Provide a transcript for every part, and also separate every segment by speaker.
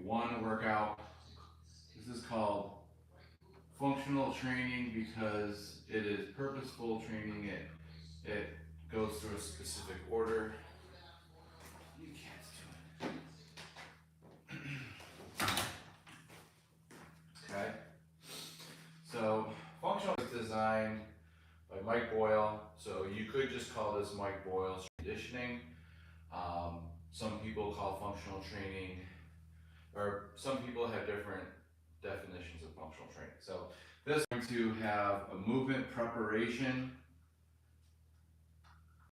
Speaker 1: one workout. This is called functional training because it is purposeful training. It goes through a specific order. You can't do it. Okay. So functional is designed by Mike Boyle. So you could just call this Mike Boyle's conditioning. Some people call functional training, or some people have different definitions of functional training. So this is going to have a movement preparation.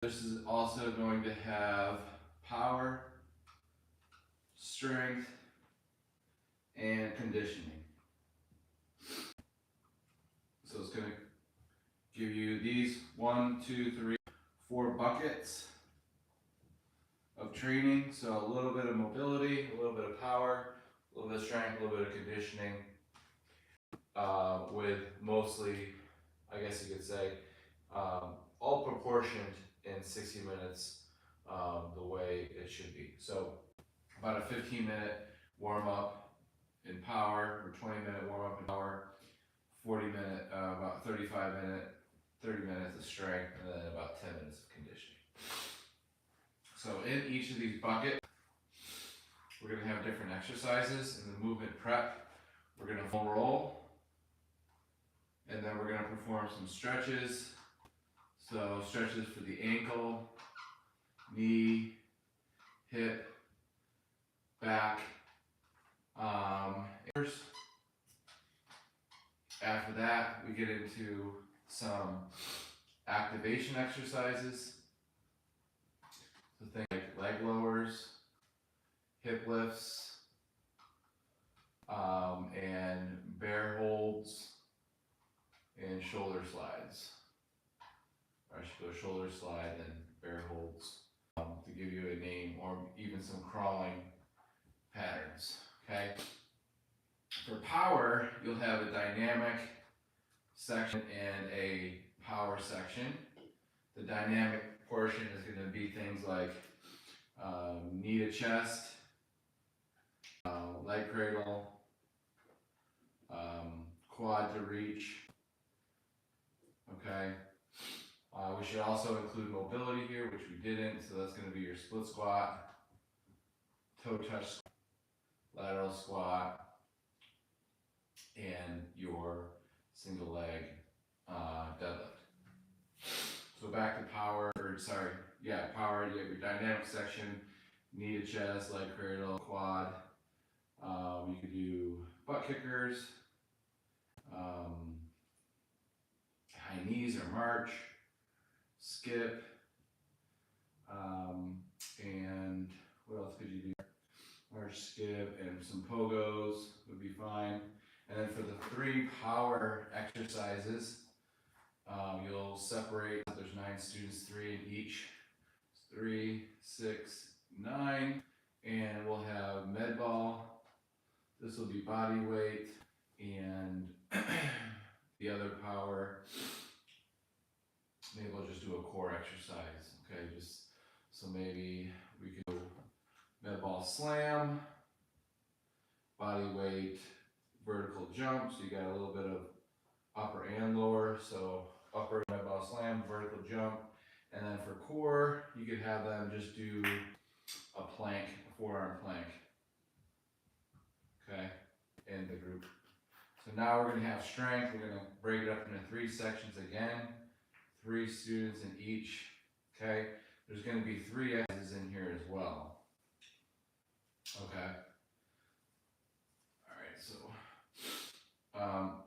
Speaker 1: This is also going to have power, strength, and conditioning. So it's going to give you these 1, 2, 3, 4 buckets of training. So a little bit of mobility, a little bit of power, a little bit of strength, a little bit of conditioning, with mostly, I guess you could say, all proportioned in 60 minutes the way it should be. So about a 15-minute warm-up in power, or 20-minute warm-up in power, 40-minute, about 30 minutes of strength, and then about 10 minutes of conditioning. So in each of these buckets, we're going to have different exercises. In the movement prep, we're going to foam roll, and then we're going to perform some stretches. So stretches for the ankle, knee, hip, back. After that, we get into some activation exercises. So things like leg lowers, hip lifts, and bear holds, and shoulder slides. Or I should go shoulder slide and bear holds, to give you a name, or even some crawling patterns. Okay. For power, you'll have a dynamic section and a power section. The dynamic portion is going to be things like knee to chest, leg cradle, quad to reach. Okay. We should also include mobility here, which we didn't. So that's going to be your split squat, toe touch, lateral squat, and your single leg deadlift. So back to power, power, you have your dynamic section, knee to chest, leg cradle, quad. You could do butt kickers, high knees or march, skip, and what else could you do? March, skip, and some pogos would be fine. And then for the 3 power exercises, you'll separate, there's 9 students, 3 in each. 3, 6, 9, and we'll have med ball. This will be body weight, and the other power, maybe we'll just do a core exercise. Okay, just so maybe we could do med ball slam, body weight, vertical jump. So you got a little bit of upper and lower. So upper med ball slam, vertical jump. And then for core, you could have them just do a plank, a forearm plank. Okay, in the group. So now we're going to have strength. We're going to break it up into 3 sections again. 3 students in each. Okay, there's going to be 3 exercises in here as well. Okay. All right, so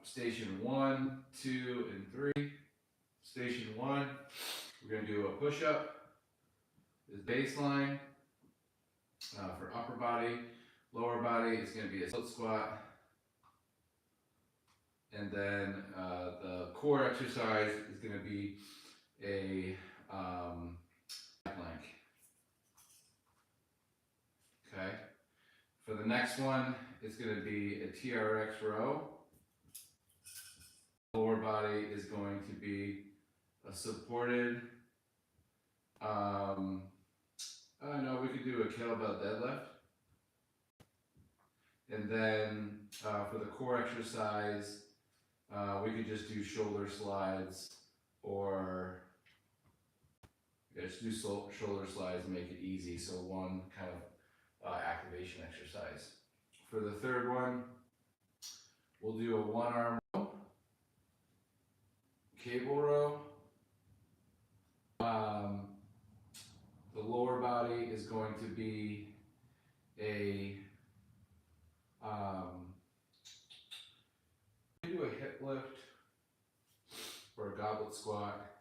Speaker 1: station 1, 2, and 3. Station 1, we're going to do a push-up. This baseline for upper body. Lower body is going to be a split squat. And then the core exercise is going to be a plank. Okay. For the next one, it's going to be a TRX row. Lower body is going to be a supported, no, we could do a kettlebell deadlift. And then for the core exercise, we could just do shoulder slides, or just do shoulder slides and make it easy. So one kind of activation exercise. For the third one, we'll do a one arm row, cable row. The lower body is going to be a we do a hip lift or a goblet squat,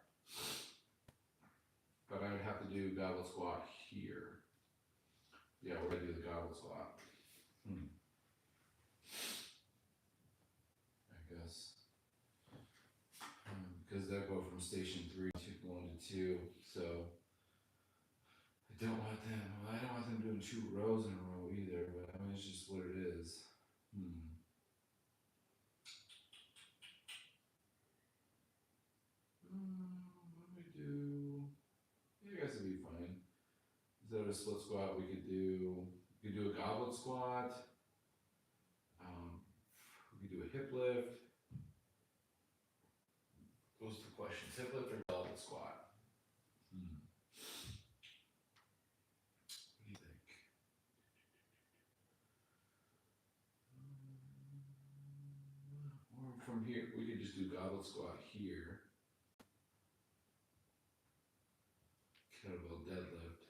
Speaker 1: but I would have to do goblet squat here. Yeah, we're gonna do the goblet squat. I guess because they'll go from station 3 to 1 to 2, so I don't want them doing 2 rows in a row either, but I mean, it's just what it is. What do we do? Yeah, I guess it'd be fine. Instead of a split squat, we could do a goblet squat. We could do a hip lift. Those are the questions: hip lift or goblet squat? What do you think? Or from here, we could just do goblet squat here. Kettlebell deadlift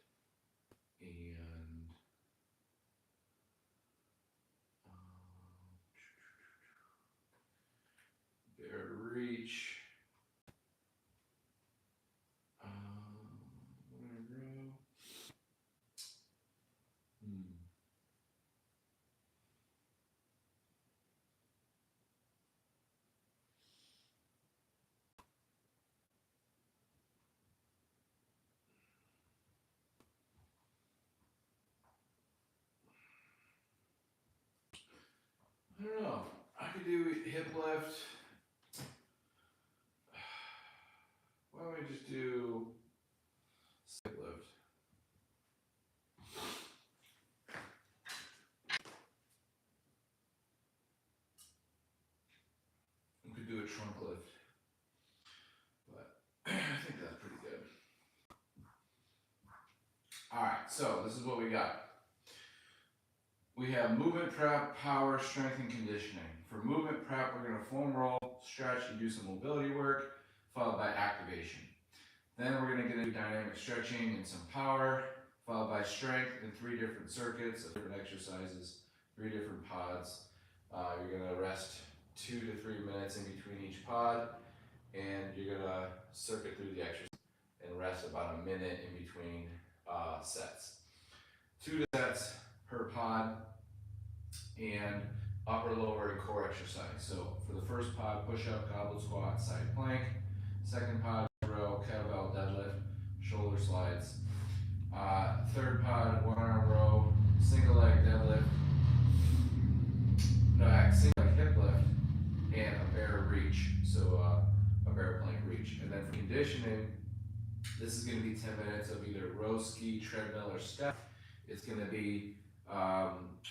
Speaker 1: and bear reach. Whatever. I don't know. I could do hip lift. Why don't we just do hip lift? We could do a trunk lift, but I think that's pretty good. All right, so this is what we got. We have movement prep, power, strength, and conditioning. For movement prep, we're going to foam roll, stretch, and do some mobility work, followed by activation. Then we're going to get into dynamic stretching and some power, followed by strength in 3 different circuits of different exercises, 3 different pods. You're going to rest 2 to 3 minutes in between each pod, and you're going to circuit through the exercise and rest about a minute in between sets. 2 sets per pod, and upper, lower, and core exercise. So for the first pod, push up, goblet squat, side plank. Second pod, row, kettlebell deadlift, shoulder slides. Third pod, one arm row, single leg deadlift, single leg hip lift, and a bear reach. So a bear plank reach. And then for conditioning, this is going to be 10 minutes of either row, ski, treadmill, or step. It's going to be,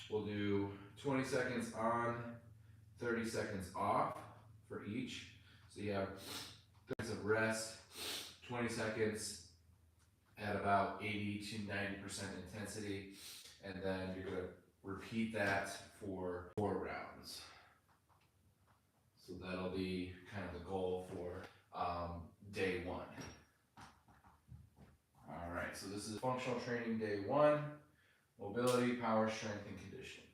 Speaker 1: we'll do 20 seconds on, 30 seconds off for each. So you have 30 seconds of rest, 20 seconds at about 80 to 90% intensity, and then you're going to repeat that for 4 rounds. So that'll be kind of the goal for day 1. All right, so this is functional training day 1, mobility, power, strength, and conditioning.